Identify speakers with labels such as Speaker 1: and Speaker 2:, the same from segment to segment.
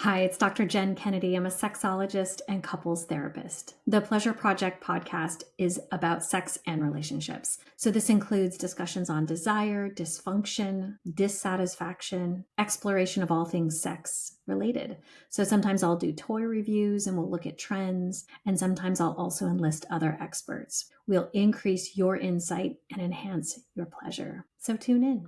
Speaker 1: Hi, it's Dr. Jenn Kennedy. I'm a sexologist and couples therapist. The Pleasure Project podcast is about sex and relationships. So this includes discussions on desire, dysfunction, dissatisfaction, exploration of all things sex related. So sometimes I'll do toy reviews and we'll look at trends, and sometimes I'll also enlist other experts. We'll increase your insight and enhance your pleasure. So tune in.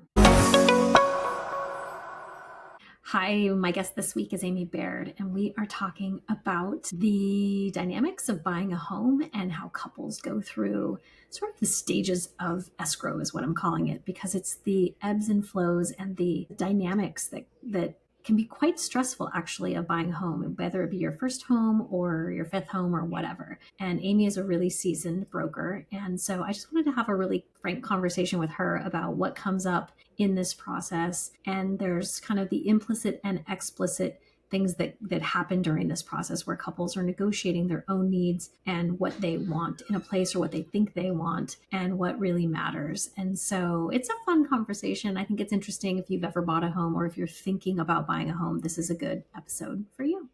Speaker 1: Hi, my guest this week is Amy Baird, and we are talking about the dynamics of buying a home and how couples go through sort of the stages of escrow is what I'm calling it, because it's the ebbs and flows and the dynamics that can be quite stressful actually of buying a home, whether it be your first home or your fifth home or whatever. And Amy is a really seasoned broker. And so I just wanted to have a really frank conversation with her about what comes up in this process. And there's kind of the implicit and explicit things that happen during this process where couples are negotiating their own needs and what they want in a place or what they think they want and what really matters. And so it's a fun conversation. I think it's interesting if you've ever bought a home or if you're thinking about buying a home, this is a good episode for you.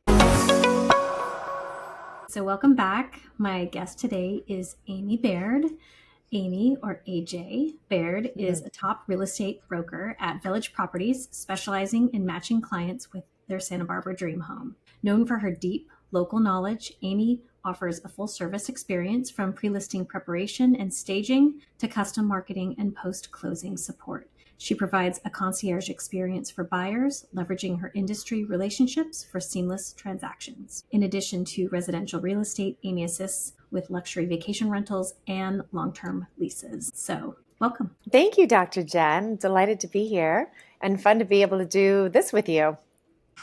Speaker 1: So welcome back. My guest today is Amy Baird. Amy, or AJ Baird, is a top real estate broker at Village Properties, specializing in matching clients with their Santa Barbara dream home. Known for her deep local knowledge, Amy offers a full service experience from pre-listing preparation and staging to custom marketing and post-closing support. She provides a concierge experience for buyers, leveraging her industry relationships for seamless transactions. In addition to residential real estate, Amy assists with luxury vacation rentals and long-term leases. So, welcome.
Speaker 2: Thank you, Dr. Jenn. Delighted to be here and fun to be able to do this with you.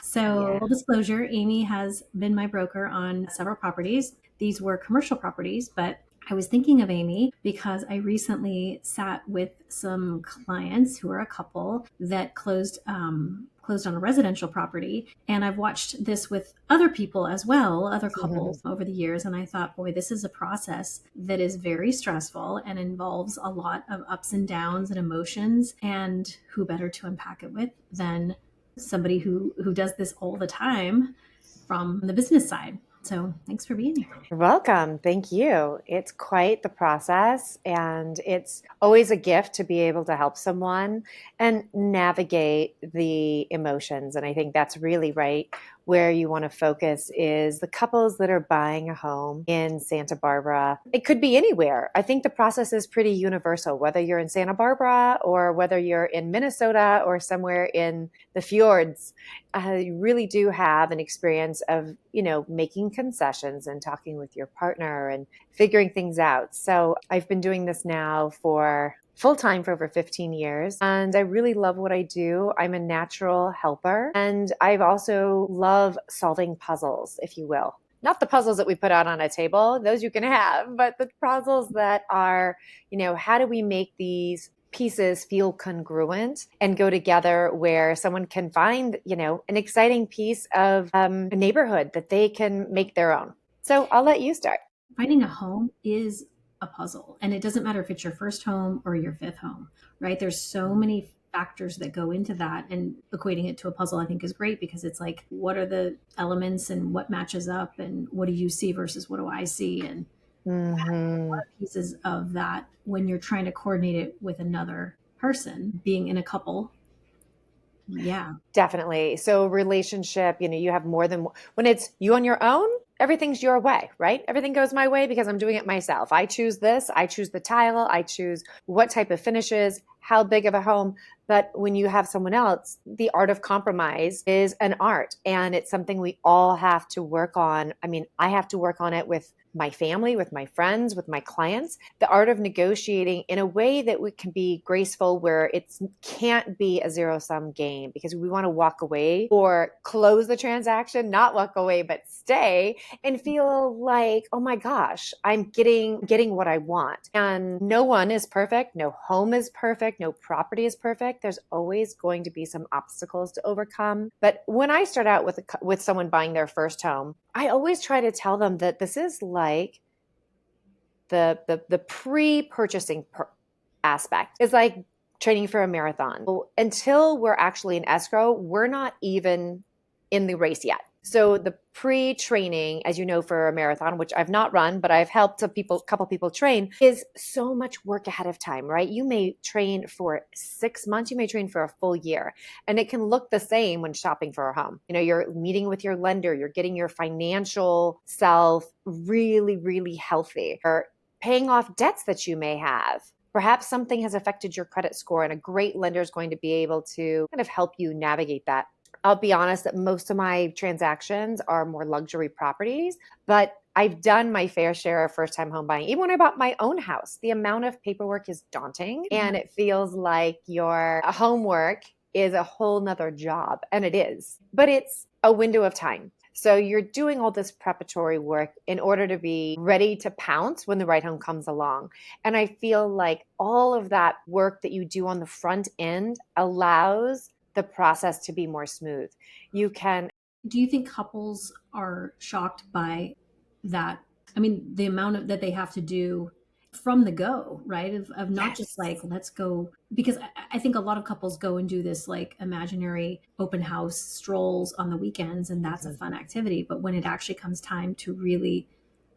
Speaker 1: So, full disclosure, Amy has been my broker on several properties. These were commercial properties, but I was thinking of Amy because I recently sat with some clients who are a couple that closed on a residential property. And I've watched this with other people as well, other couples over the years. And I thought, boy, this is a process that is very stressful and involves a lot of ups and downs and emotions. And who better to unpack it with than somebody who does this all the time from the business side. So thanks for being here.
Speaker 2: You're welcome. Thank you. It's quite the process, and it's always a gift to be able to help someone and navigate the emotions. And I think that's really right where you want to focus is the couples that are buying a home in Santa Barbara. It could be anywhere. I think the process is pretty universal, whether you're in Santa Barbara or whether you're in Minnesota or somewhere in the fjords. You really do have an experience of, making concessions and talking with your partner and figuring things out. So I've been doing this now for full-time for over 15 years. And I really love what I do. I'm a natural helper. And I've also love solving puzzles, if you will. Not the puzzles that we put out on a table, those you can have, but the puzzles that are, how do we make these pieces feel congruent and go together where someone can find, an exciting piece of a neighborhood that they can make their own. So I'll let you start.
Speaker 1: Finding a home is a puzzle, and it doesn't matter if it's your first home or your fifth home, right? There's so many factors that go into that, and equating it to a puzzle I think is great because it's like, what are the elements and what matches up and what do you see versus what do I see? And a lot of pieces of that when you're trying to coordinate it with another person, being in a couple. Yeah,
Speaker 2: definitely. So relationship, you have more than when it's you on your own, everything's your way, right? Everything goes my way because I'm doing it myself. I choose this, I choose the tile, I choose what type of finishes, how big of a home. But when you have someone else, the art of compromise is an art, and it's something we all have to work on. I mean, I have to work on it with my family, with my friends, with my clients, the art of negotiating in a way that we can be graceful, where it can't be a zero-sum game, because we want to walk away or close the transaction, not walk away, but stay and feel like, oh my gosh, I'm getting what I want. And no one is perfect. No home is perfect. No property is perfect. There's always going to be some obstacles to overcome. But when I start out with someone buying their first home, I always try to tell them that this is like the pre-purchasing aspect is like training for a marathon. So until we're actually in escrow, we're not even in the race yet. So the pre-training, as you know, for a marathon, which I've not run, but I've helped a couple people train, is so much work ahead of time, right? You may train for 6 months, you may train for a full year, and it can look the same when shopping for a home. You're meeting with your lender, you're getting your financial self really, really healthy, or paying off debts that you may have. Perhaps something has affected your credit score, and a great lender is going to be able to kind of help you navigate that. I'll be honest that most of my transactions are more luxury properties, but I've done my fair share of first time home buying. Even when I bought my own house, the amount of paperwork is daunting, and it feels like your homework is a whole nother job. And it is, but it's a window of time. So you're doing all this preparatory work in order to be ready to pounce when the right home comes along. And I feel like all of that work that you do on the front end allows the process to be more smooth. You can.
Speaker 1: Do you think couples are shocked by that? I mean, the amount of that they have to do from the go, right? Of not just like,
Speaker 2: Yes.
Speaker 1: let's go, because I think a lot of couples go and do this like imaginary open house strolls on the weekends, and that's a
Speaker 2: Mhm.
Speaker 1: fun activity. But when it actually comes time to really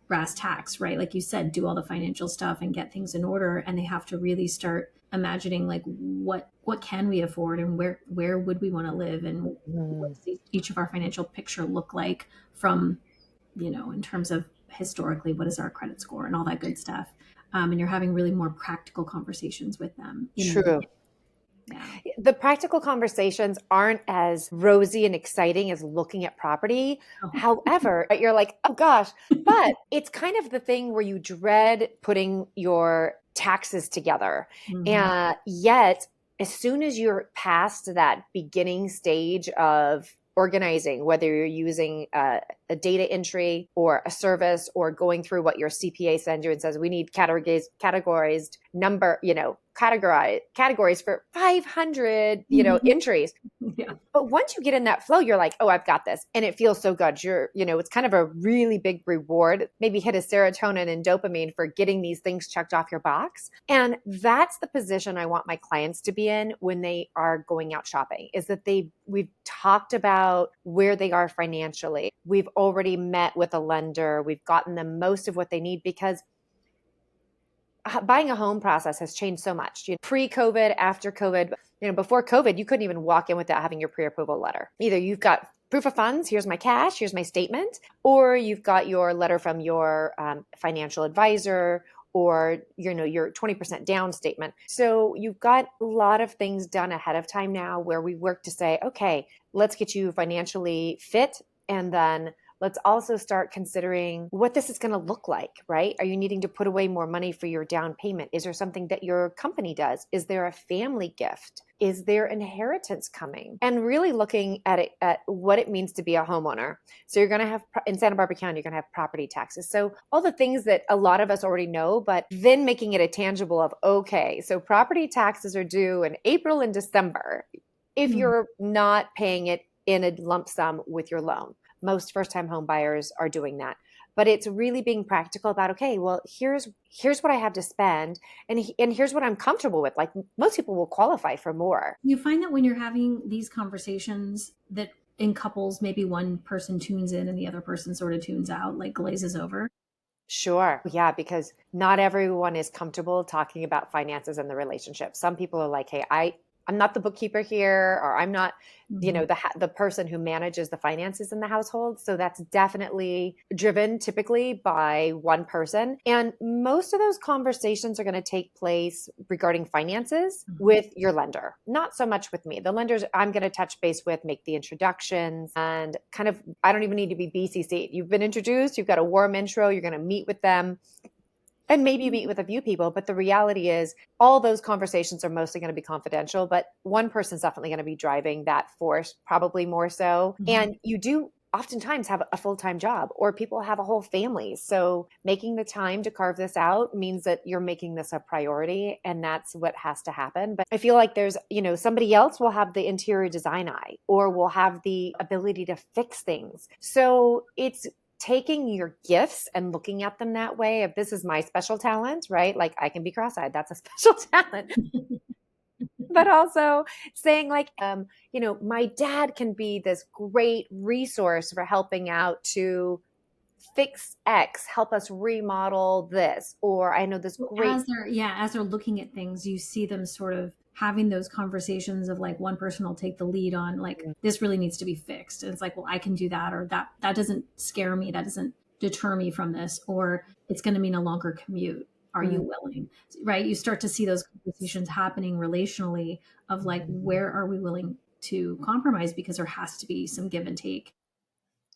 Speaker 1: brass tacks, right? Like you said, do all the financial stuff and get things in order, and they have to really start imagining like what can we afford, and where would we want to live, and what
Speaker 2: Mhm.
Speaker 1: does each of our financial picture look like from, in terms of historically, what is our credit score and all that good stuff. And you're having really more practical conversations with them in the
Speaker 2: True.
Speaker 1: beginning. Yeah.
Speaker 2: The practical conversations aren't as rosy and exciting as looking at property.
Speaker 1: Oh.
Speaker 2: However, you're like, oh gosh, but it's kind of the thing where you dread putting your taxes together.
Speaker 1: Mhm.
Speaker 2: And yet, as soon as you're past that beginning stage of organizing, whether you're using a data entry or a service, or going through what your CPA sends you and says, we need categorized number, categories for 500, entries.
Speaker 1: Yeah.
Speaker 2: But once you get in that flow, you're like, oh, I've got this. And it feels so good. It's kind of a really big reward, maybe hit a serotonin and dopamine for getting these things checked off your box. And that's the position I want my clients to be in when they are going out shopping, is that we've talked about where they are financially. We've already met with a lender. We've gotten them most of what they need, because buying a home process has changed so much. Pre-COVID, after COVID, before COVID, you couldn't even walk in without having your pre-approval letter. Either you've got proof of funds, here's my cash, here's my statement, or you've got your letter from your financial advisor, or your 20% down statement. So you've got a lot of things done ahead of time now, where we work to say, okay, let's get you financially fit, and then let's also start considering what this is going to look like, right? Are you needing to put away more money for your down payment? Is there something that your company does? Is there a family gift? Is there inheritance coming? And really looking at it, at what it means to be a homeowner. So you're going to have, in Santa Barbara County, you're going to have property taxes. So all the things that a lot of us already know, but then making it a tangible of, okay, so property taxes are due in April and December if
Speaker 1: Mm.
Speaker 2: you're not paying it in a lump sum with your loan. Most first-time home buyers are doing that. But it's really being practical about, okay, well, here's what I have to spend, and here's what I'm comfortable with. Like, most people will qualify for more.
Speaker 1: You find that when you're having these conversations, that in couples, maybe one person tunes in and the other person sort of tunes out, like glazes over.
Speaker 2: Sure. Yeah, because not everyone is comfortable talking about finances in the relationship. Some people are like, hey, I'm not the bookkeeper here, or I'm not,
Speaker 1: Mhm.
Speaker 2: the person who manages the finances in the household. So that's definitely driven typically by one person. And most of those conversations are going to take place regarding finances
Speaker 1: Mhm.
Speaker 2: with your lender, not so much with me. The lenders I'm going to touch base with, make the introductions, and kind of, I don't even need to be BCC. You've been introduced, you've got a warm intro, you're going to meet with them. And maybe you meet with a few people, but the reality is all those conversations are mostly going to be confidential, but one person's definitely going to be driving that force, probably more so.
Speaker 1: Mhm.
Speaker 2: And you do oftentimes have a full-time job, or people have a whole family. So making the time to carve this out means that you're making this a priority, and that's what has to happen. But I feel like there's, somebody else will have the interior design eye, or will have the ability to fix things. So it's taking your gifts and looking at them that way. If this is my special talent, right? Like, I can be cross-eyed. That's a special talent. but also saying like, my dad can be this great resource for helping out to fix X, help us remodel this, or I know this great.
Speaker 1: As they're looking at things, you see them sort of having those conversations of like one person will take the lead on like this really needs to be fixed. And it's like, well, I can do that, or that doesn't scare me, that doesn't deter me from this, or it's going to mean a longer commute. Are you willing? Right? You start to see those conversations happening relationally of like, where are we willing to compromise because there has to be some give and take.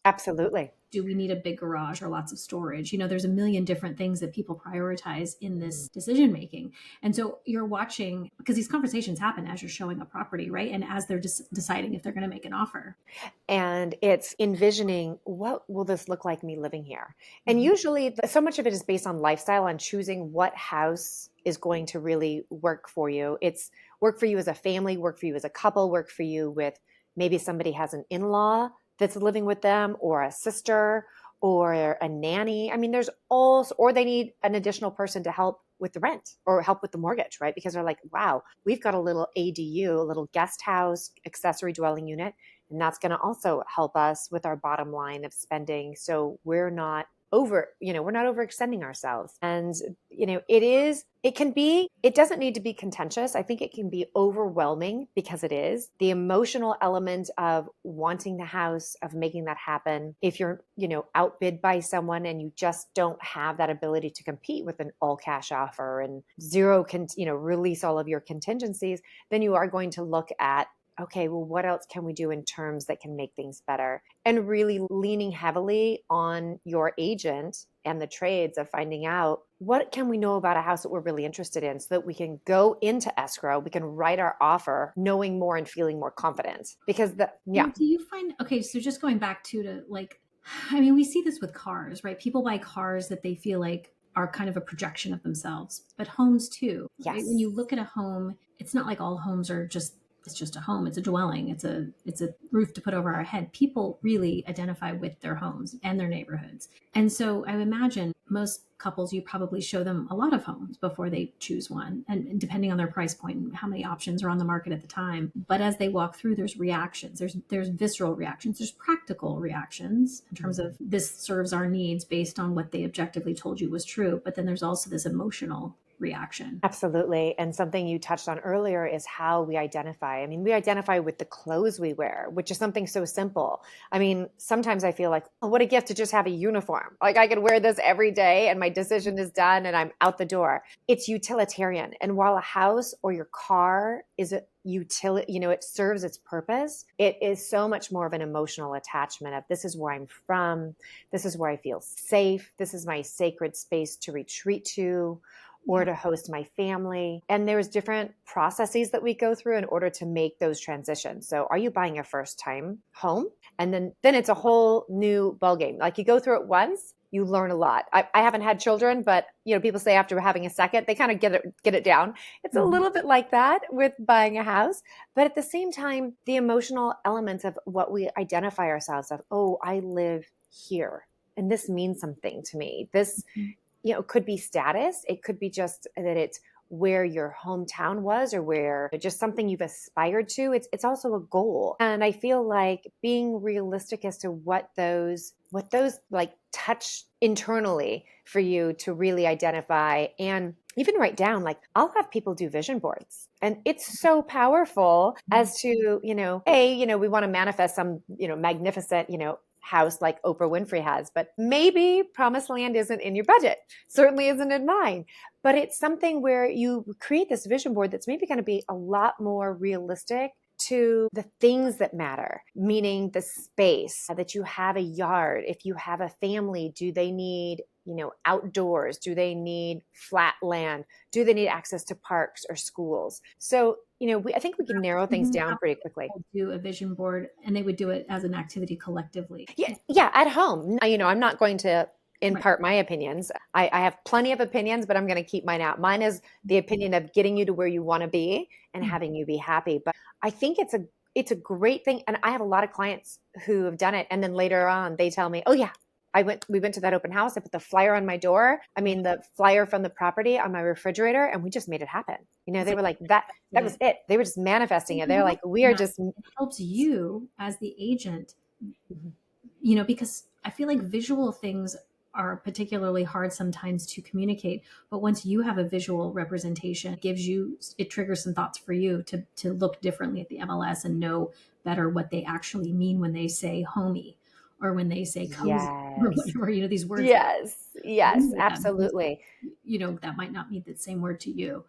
Speaker 2: Absolutely.
Speaker 1: Do we need a big garage or lots of storage? There's a million different things that people prioritize in this decision making. And so you're watching, because these conversations happen as you're showing a property, right? And as they're deciding if they're going to make an offer.
Speaker 2: And it's envisioning, what will this look like me living here? And usually so much of it is based on lifestyle, on choosing what house is going to really work for you. It's work for you as a family, work for you as a couple, work for you with maybe somebody has an in-law that's living with them, or a sister, or a nanny. I mean, or they need an additional person to help with the rent or help with the mortgage, right? Because they're like, wow, we've got a little ADU, a little guest house, accessory dwelling unit, and that's going to also help us with our bottom line of spending. So we're not overextending ourselves. And, it doesn't need to be contentious. I think it can be overwhelming because it is the emotional element of wanting the house, of making that happen. If you're, outbid by someone and you just don't have that ability to compete with an all cash offer and release all of your contingencies, then you are going to look at, okay, well, what else can we do in terms that can make things better? And really leaning heavily on your agent and the trades of finding out, what can we know about a house that we're really interested in, so that we can go into escrow, we can write our offer knowing more and feeling more confident. Because
Speaker 1: Do you find, okay, so just going back to like, I mean, we see this with cars, right? People buy cars that they feel like are kind of a projection of themselves, but homes too, right?
Speaker 2: Yes.
Speaker 1: When you look at a home, it's not like all homes are it's just a home. It's a dwelling. It's a roof to put over our head. People really identify with their homes and their neighborhoods. And so I imagine most couples, you probably show them a lot of homes before they choose one, and depending on their price point and how many options are on the market at the time. But as they walk through, there's reactions. There's visceral reactions. There's practical reactions in terms of this serves our needs based on what they objectively told you was true. But then there's also this emotional reaction.
Speaker 2: Absolutely. And something you touched on earlier is how we identify. I mean, we identify with the clothes we wear, which is something so simple. I mean, sometimes I feel like, oh, what a gift to just have a uniform. Like I could wear this every day and my decision is done and I'm out the door. It's utilitarian. And while a house or your car is a utility, it serves its purpose, it is so much more of an emotional attachment of, this is where I'm from. This is where I feel safe. This is my sacred space to retreat to, or to host my family. And there's different processes that we go through in order to make those transitions. So are you buying a first time home? And then it's a whole new ballgame. Like you go through it once, you learn a lot. I haven't had children, but people say after having a second, they kind of get it down. It's a little bit like that with buying a house. But at the same time, the emotional elements of what we identify ourselves of, oh, I live here and this means something to me. This it could be status. It could be just that it's where your hometown was, or where just something you've aspired to. It's also a goal. And I feel like being realistic as to what those like touch internally for you to really identify and even write down. Like I'll have people do vision boards, and it's so powerful as to, we want to manifest some, magnificent, house like Oprah Winfrey has, but maybe promised land isn't in your budget, certainly isn't in mine. But it's something where you create this vision board that's maybe going to be a lot more realistic to the things that matter, meaning the space, that you have a yard. If you have a family, do they need, outdoors? Do they need flat land? Do they need access to parks or schools? So, I think we can narrow things down pretty quickly.
Speaker 1: Do a vision board, and they would do it as an activity collectively.
Speaker 2: Yeah, at home. I'm not going to impart my opinions. I have plenty of opinions, but I'm going to keep mine out. Mine is the opinion of getting you to where you want to be and having you be happy. But I think it's a great thing. And I have a lot of clients who have done it. And then later on, they tell me, oh yeah, we went to that open house. I put the flyer on my door. I
Speaker 1: Yeah.
Speaker 2: mean, the flyer from the property on my refrigerator, and we just made it happen.
Speaker 1: It's
Speaker 2: They
Speaker 1: like
Speaker 2: were like, that was it. They were just manifesting it. They're like, we are
Speaker 1: that
Speaker 2: just,
Speaker 1: it helps you as the agent,
Speaker 2: Mhm.
Speaker 1: because I feel like visual things are particularly hard sometimes to communicate. But once you have a visual representation, it triggers some thoughts for you to look differently at the MLS and know better what they actually mean when they say homey or when they say cozy or
Speaker 2: Yes.
Speaker 1: whatever, these words that
Speaker 2: Yes. Yes,
Speaker 1: mean to them.
Speaker 2: absolutely.
Speaker 1: That might not mean the same word to you.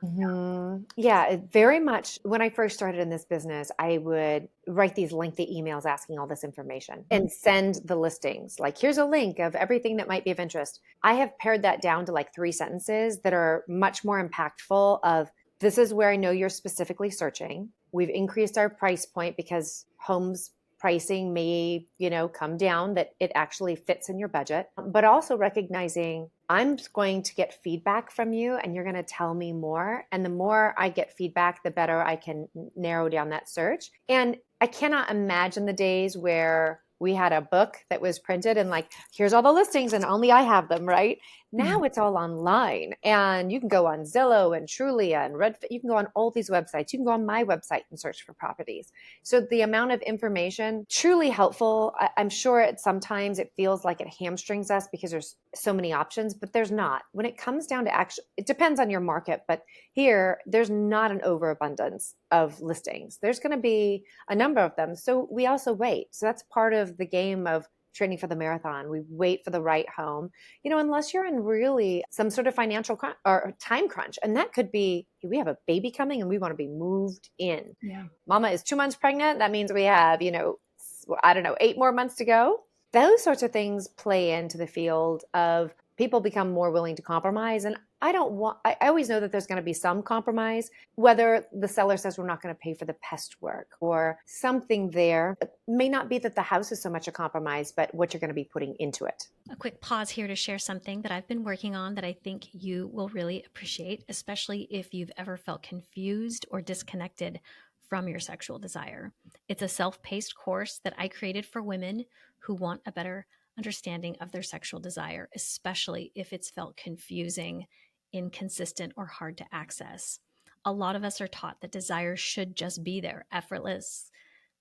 Speaker 2: Yeah, it very much. When I first started in this business, I would write these lengthy emails asking all this information and send the listings. Like, here's a link of everything that might be of interest. I have pared that down to like 3 sentences that are much more impactful of this is where I know you're specifically searching. We've increased our price point because homes pricing may, come down, that it actually fits in your budget, but also recognizing I'm going to get feedback from you and you're going to tell me more. And the more I get feedback, the better I can narrow down that search. And I cannot imagine the days where we had a book that was printed and like, here's all the listings and only I have them, right? Now it's all online and you can go on Zillow and Trulia and Redfin. You can go on all these websites. You can go on my website and search for properties. So the amount of information, truly helpful. I'm sure sometimes it feels like it hamstrings us because there's so many options, but there's not. When it comes down to action, it depends on your market, but here there's not an overabundance of listings. There's going to be a number of them. So we also wait. So that's part of the game of training for the marathon. We wait for the right home, unless you're in really some sort of financial or time crunch. And that could be, we have a baby coming and we want to be moved in.
Speaker 1: Yeah.
Speaker 2: Mama is 2 months pregnant. That means we have, I don't know, 8 more months to go. Those sorts of things play into the field of people become more willing to compromise. And I always know that there's going to be some compromise, whether the seller says we're not going to pay for the pest work or something there. It may not be that the house is so much a compromise, but what you're going to be putting into it.
Speaker 3: A quick pause here to share something that I've been working on that I think you will really appreciate, especially if you've ever felt confused or disconnected from your sexual desire. It's a self-paced course that I created for women who want a better understanding of their sexual desire, especially if it's felt confusing, inconsistent, or hard to access. A lot of us are taught that desire should just be there, effortless,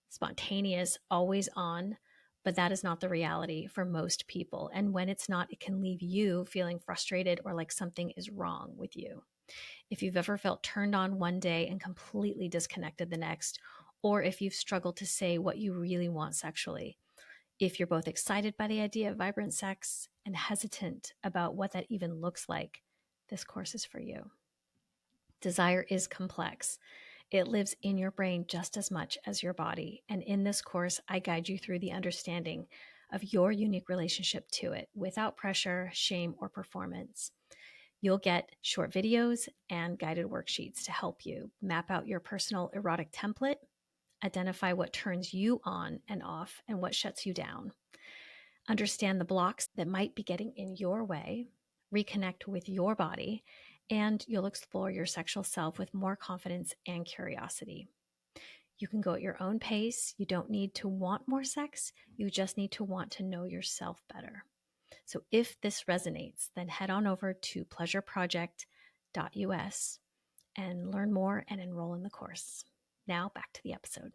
Speaker 3: spontaneous, always on, but that is not the reality for most people. And when it's not, it can leave you feeling frustrated or like something is wrong with you. If you've ever felt turned on one day and completely disconnected the next, or if you've struggled to say what you really want sexually, if you're both excited by the idea of vibrant sex and hesitant about what that even looks like, this course is for you. Desire is complex. It lives in your brain just as much as your body. And in this course, I guide you through the understanding of your unique relationship to it without pressure, shame, or performance. You'll get short videos and guided worksheets to help you map out your personal erotic template, identify what turns you on and off and what shuts you down, understand the blocks that might be getting in your way, reconnect with your body, and you'll explore your sexual self with more confidence and curiosity. You can go at your own pace. You don't need to want more sex. You just need to want to know yourself better. So if this resonates, then head on over to pleasureproject.us and learn more and enroll in the course. Now back to the episode.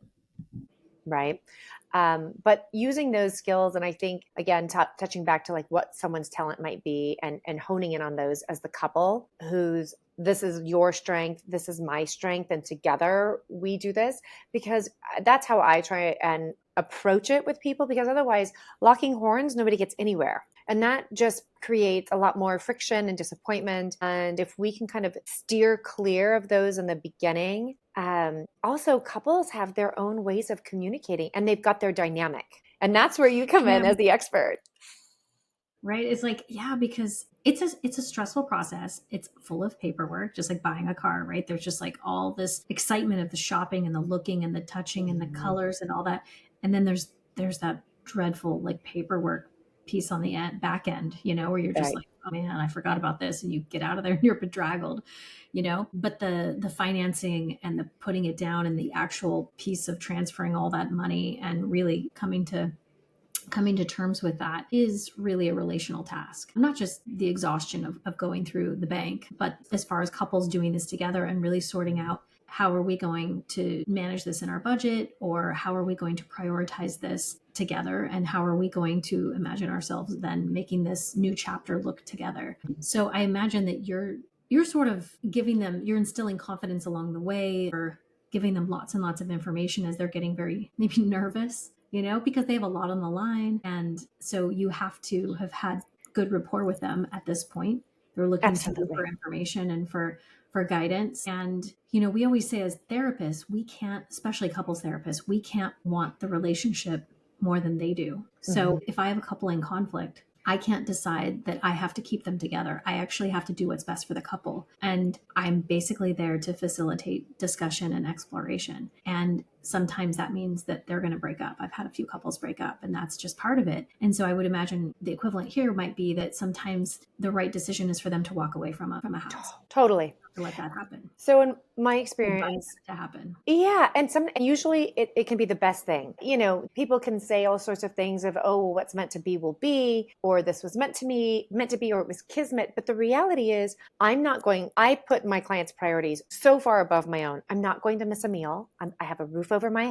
Speaker 2: Right. But using those skills, and I think, again, touching back to like what someone's talent might be and honing in on those as the couple who's this is your strength, this is my strength, and together we do this, because that's how I try and approach it with people, because otherwise, locking horns, nobody gets anywhere. And that just creates a lot more friction and disappointment. And if we can kind of steer clear of those in the beginning, also couples have their own ways of communicating and they've got their dynamic. And that's where you come in as the expert.
Speaker 1: Right. It's like, yeah, because it's a stressful process. It's full of paperwork, just like buying a car, right? There's just like all this excitement of the shopping and the looking and the touching and the colors and all that. And then there's that dreadful like paperwork piece on the back end, where you're just like, oh man, I forgot about this. And you get out of there and you're bedraggled, but the financing and the putting it down and the actual piece of transferring all that money and really coming to coming to terms with that is really a relational task. Not just the exhaustion of going through the bank, but as far as couples doing this together and really sorting out, how are we going to manage this in our budget, or how are we going to prioritize this together, and how are we going to imagine ourselves then making this new chapter look together. So I imagine that you're sort of giving them, you're instilling confidence along the way, or giving them lots and lots of information as they're getting very maybe nervous, because they have a lot on the line. And so you have to have had good rapport with them at this point. They're looking to you
Speaker 2: Absolutely.
Speaker 1: for information and for guidance. And, we always say as therapists, we can't, especially couples therapists, we can't want the relationship more than they do. So if I have a couple in conflict, I can't decide that I have to keep them together. I actually have to do what's best for the couple. And I'm basically there to facilitate discussion and exploration. And sometimes that means that they're going to break up. I've had a few couples break up, and that's just part of it. And so I would imagine the equivalent here might be that sometimes the right decision is for them to walk away from a house.
Speaker 2: Totally.
Speaker 1: To let that happen.
Speaker 2: So in my
Speaker 1: Invite
Speaker 2: experience,
Speaker 1: that to happen.
Speaker 2: yeah, and usually it can be the best thing. People can say all sorts of things of, oh, well, what's meant to be will be, or this was meant to be, or it was kismet. But the reality is, I put my clients' priorities so far above my own. I'm not going to miss a meal. I have a roof over my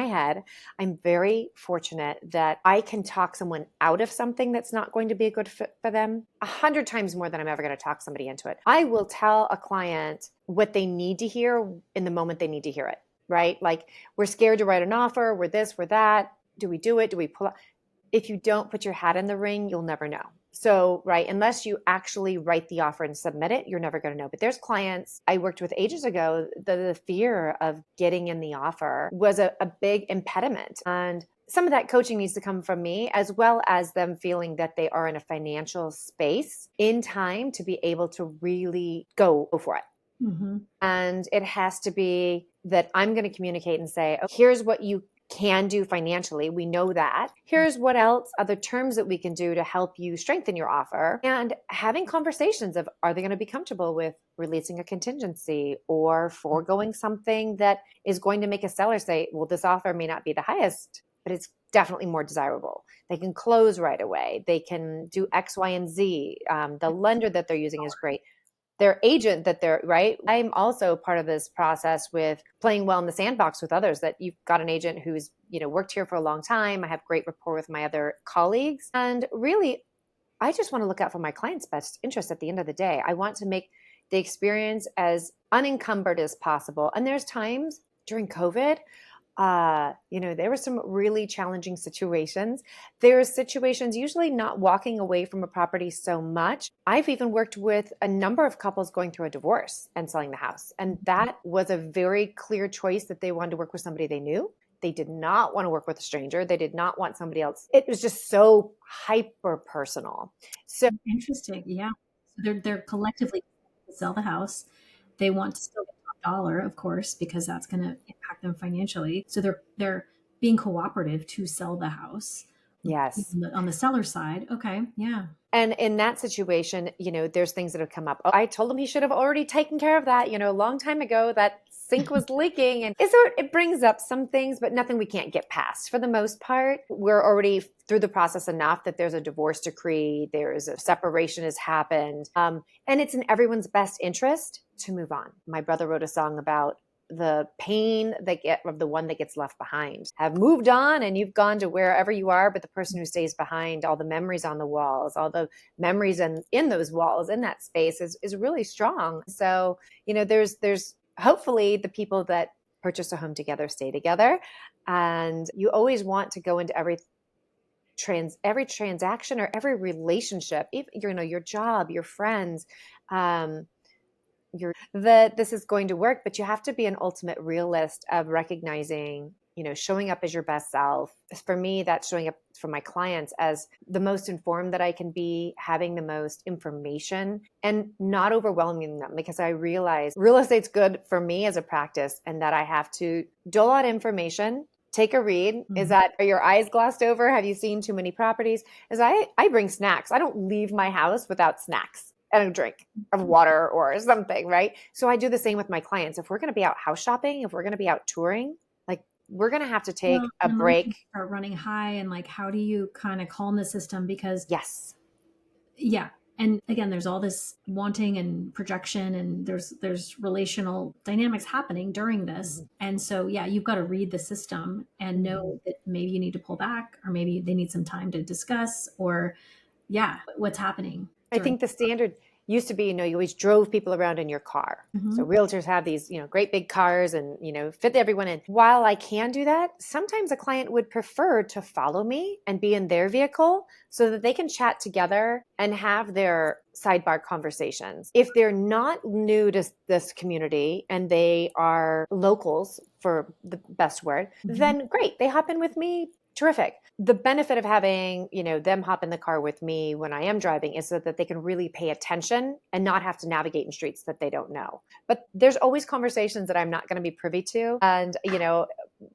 Speaker 2: head. I'm very fortunate that I can talk someone out of something that's not going to be a good fit for them 100 times more than I'm ever going to talk somebody into it. I will tell a client what they need to hear in the moment they need to hear it, right? Like, we're scared to write an offer. We're this, we're that. Do we do it? Do we pull out? If you don't put your hat in the ring, you'll never know. So, right, unless you actually write the offer and submit it, you're never going to know. But there's clients I worked with ages ago, the fear of getting in the offer was a big impediment. And some of that coaching needs to come from me, as well as them feeling that they are in a financial space in time to be able to really go for it.
Speaker 1: Mm-hmm.
Speaker 2: And it has to be that I'm going to communicate and say, oh, here's what you can do financially. We know that. Here's what else, other terms that we can do to help you strengthen your offer. And having conversations of, are they going to be comfortable with releasing a contingency or foregoing something that is going to make a seller say, well, this offer may not be the highest, but it's definitely more desirable. They can close right away. They can do X, Y, and Z. The lender that they're using is great. Their agent that they're right. I'm also part of this process with playing well in the sandbox with others, that you've got an agent who's, worked here for a long time. I have great rapport with my other colleagues. And really, I just want to look out for my client's best interest at the end of the day. I want to make the experience as unencumbered as possible. And there's times during COVID, there were some really challenging situations. There's situations, usually not walking away from a property so much. I've even worked with a number of couples going through a divorce and selling the house. And that was a very clear choice, that they wanted to work with somebody they knew. They did not want to work with a stranger. They did not want somebody else. It was just so hyper personal. So
Speaker 1: Interesting. Yeah. So they're collectively to sell the house. They want to still get top dollar, of course, because that's going to impact them financially. So they're being cooperative to sell the house.
Speaker 2: yes.
Speaker 1: On the seller side. Okay. Yeah.
Speaker 2: And in that situation, there's things that have come up. Oh, I told him he should have already taken care of that, a long time ago. That sink was leaking. And so it brings up some things, but nothing we can't get past. For the most part, we're already through the process enough that there's a divorce decree, there's a separation has happened. And it's in everyone's best interest to move on. My brother wrote a song about the pain of the one that gets left behind. Have moved on and you've gone to wherever you are, but the person who stays behind, all the memories on the walls, all the memories in those walls, in that space is really strong. So, there's hopefully the people that purchase a home together stay together. And you always want to go into every transaction or every relationship, your job, your friends, that this is going to work, but you have to be an ultimate realist of recognizing, showing up as your best self. For me, that's showing up for my clients as the most informed that I can be, having the most information and not overwhelming them, because I realize real estate's good for me as a practice, and that I have to dole out information. Take a read.
Speaker 1: Mm-hmm.
Speaker 2: Are your eyes glossed over? Have you seen too many properties? I bring snacks. I don't leave my house without snacks and a drink of water or something, right? So I do the same with my clients. If we're going to be out house shopping, if we're going to be out touring, like, we're going to have to take
Speaker 1: Well,
Speaker 2: a
Speaker 1: and emotions
Speaker 2: break.
Speaker 1: are running high, and like, how do you kind of calm the system? Because
Speaker 2: Yes.
Speaker 1: yeah. And again, there's all this wanting and projection, and there's relational dynamics happening during this.
Speaker 2: Mm-hmm.
Speaker 1: And so, yeah, you've got to read the system and
Speaker 2: Mm-hmm.
Speaker 1: know that maybe you need to pull back, or maybe they need some time to discuss, or yeah, what's happening
Speaker 2: I
Speaker 1: during.
Speaker 2: think the standard used to be, you always drove people around in your car. So
Speaker 1: Mhm.
Speaker 2: realtors have these, great big cars and, fit everyone in. While I can do that, sometimes a client would prefer to follow me and be in their vehicle so that they can chat together and have their sidebar conversations. If they're not new to this community and they are locals, for the best word,
Speaker 1: Mhm.
Speaker 2: then great. They hop in with me. Terrific. The benefit of having, them hop in the car with me when I am driving is so that they can really pay attention and not have to navigate in streets that they don't know. But there's always conversations that I'm not going to be privy to. And,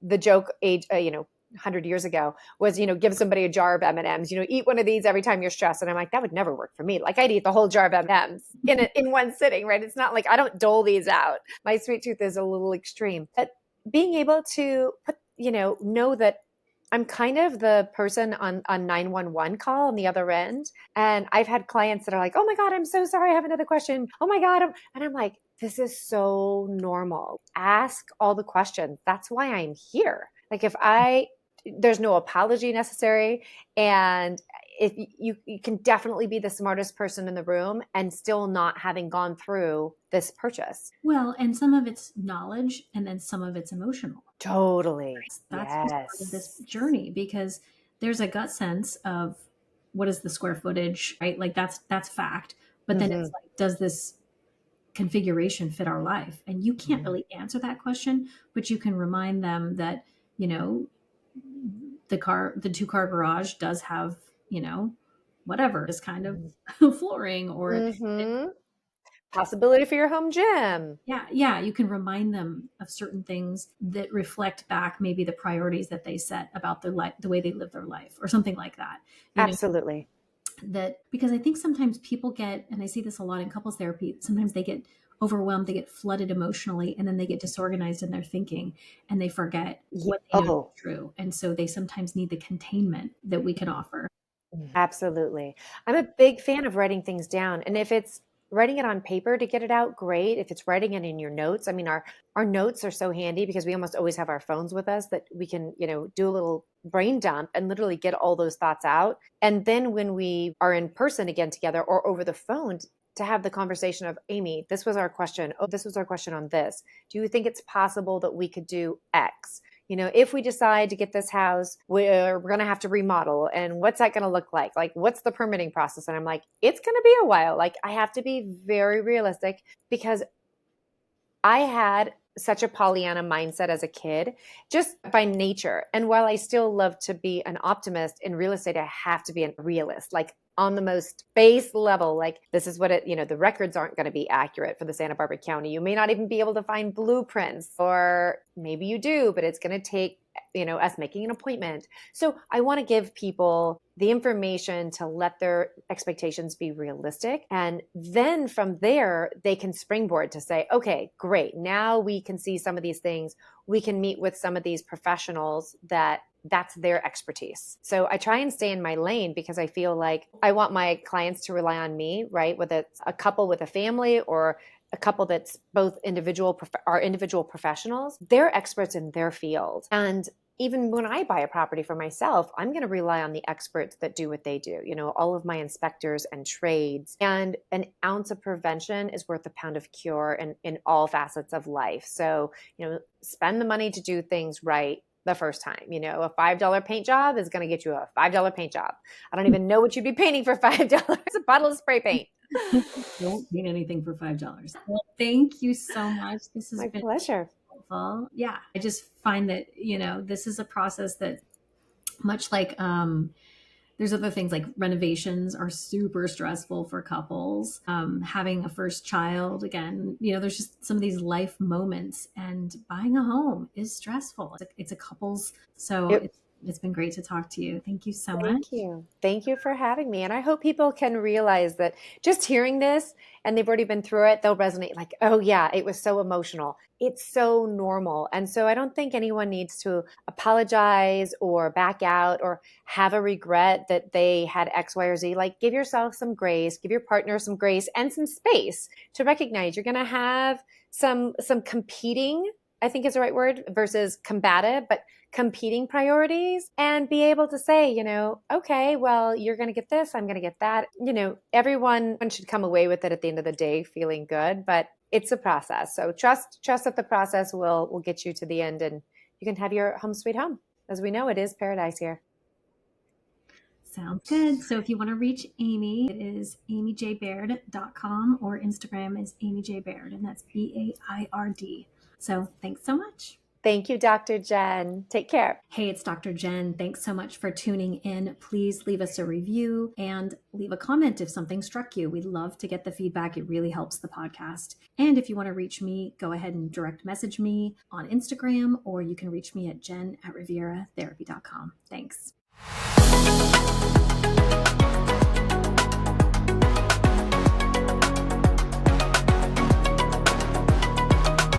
Speaker 2: the joke 100 years ago was, give somebody a jar of M&Ms, eat one of these every time you're stressed. And I'm like, that would never work for me. Like I'd eat the whole jar of M&Ms in one sitting, right? It's not like I don't dole these out. My sweet tooth is a little extreme. But being able to put, know that I'm kind of the person on 911 call on the other end. And I've had clients that are like, oh my God, I'm so sorry. I have another question. Oh my God. And I'm like, this is so normal. Ask all the questions. That's why I'm here. Like there's no apology necessary. And if you can definitely be the smartest person in the room and still not having gone through this purchase.
Speaker 1: Well, and some of it's knowledge, and then some of it's emotional.
Speaker 2: Totally.
Speaker 1: That's just part of this
Speaker 2: Yes.
Speaker 1: journey, because there's a gut sense of what is the square footage, right? Like that's fact. But then it's
Speaker 2: Mm-hmm.
Speaker 1: like, does this configuration fit our life? And you can't
Speaker 2: Mm-hmm.
Speaker 1: really answer that question, but you can remind them that, you know, the two car garage does have, you know, whatever is kind of flooring, or
Speaker 2: Mm-hmm. Possibility for your home gym.
Speaker 1: yeah, you can remind them of certain things that reflect back maybe the priorities that they set about their life, the way they live their life, or something like that. You know,
Speaker 2: Absolutely.
Speaker 1: that because I think sometimes people get, and I see this a lot in couples therapy, sometimes they get overwhelmed, they get flooded emotionally, and then they get disorganized in their thinking, and they forget what they know to be
Speaker 2: Oh,
Speaker 1: true. And so they sometimes need the containment that we can offer.
Speaker 2: absolutely. I'm a big fan of writing things down. And if it's writing it on paper to get it out, great. If it's writing it in your notes, I mean, our notes are so handy because we almost always have our phones with us that we can, do a little brain dump and literally get all those thoughts out. And then when we are in person again together or over the phone, to have the conversation of, Amy, this was our question. Oh, this was our question on this. Do you think it's possible that we could do X? If we decide to get this house, we're going to have to remodel. And what's that going to look like? Like, what's the permitting process? And I'm like, it's going to be a while. Like, I have to be very realistic because I had such a Pollyanna mindset as a kid, just by nature. And while I still love to be an optimist in real estate, I have to be a realist, like on the most base level. Like, this is what the records aren't going to be accurate for the Santa Barbara County. You may not even be able to find blueprints, or maybe you do, but it's going to take, us making an appointment. So I want to give people the information to let their expectations be realistic. And then from there, they can springboard to say, okay, great. Now we can see some of these things. We can meet with some of these professionals that's their expertise. So I try and stay in my lane because I feel like I want my clients to rely on me, right? Whether it's a couple with a family or a couple that's both individual professionals, they're experts in their field. And even when I buy a property for myself, I'm going to rely on the experts that do what they do, all of my inspectors and trades. And an ounce of prevention is worth a pound of cure in all facets of life. So, spend the money to do things right the first time. A $5 paint job is going to get you a $5 paint job. I don't even know what you'd be painting for $5. A bottle of spray paint.
Speaker 1: Don't need anything for $5. Well, thank you so much. This has
Speaker 2: My
Speaker 1: been
Speaker 2: pleasure.
Speaker 1: helpful. Yeah, I just find that, this is a process that, much like there's other things like renovations are super stressful for couples. Having a first child, again, there's just some of these life moments, and buying a home is stressful. It's a couple's, so
Speaker 2: It
Speaker 1: it's It's been great to talk to you. Thank you so much.
Speaker 2: Thank you. Thank you for having me. And I hope people can realize that just hearing this and they've already been through it, they'll resonate like, oh, yeah, it was so emotional. It's so normal. And so I don't think anyone needs to apologize or back out or have a regret that they had X, Y, or Z. Like, give yourself some grace, give your partner some grace and some space to recognize you're going to have some competing, I think is the right word, versus combative, but competing priorities, and be able to say, okay, well, you're going to get this, I'm going to get that. Everyone should come away with it at the end of the day feeling good, but it's a process. So trust that the process will get you to the end, and you can have your home sweet home. As we know, it is paradise here.
Speaker 1: Sounds good. So if you want to reach Amy, it is amyjbaird.com, or Instagram is amyjbaird, and that's Baird. So thanks so much.
Speaker 2: Thank you, Dr. Jenn. Take care.
Speaker 1: Hey, it's Dr. Jenn. Thanks so much for tuning in. Please leave us a review and leave a comment if something struck you. We'd love to get the feedback. It really helps the podcast. And if you want to reach me, go ahead and direct message me on Instagram, or you can reach me at jen@rivieratherapy.com. Thanks.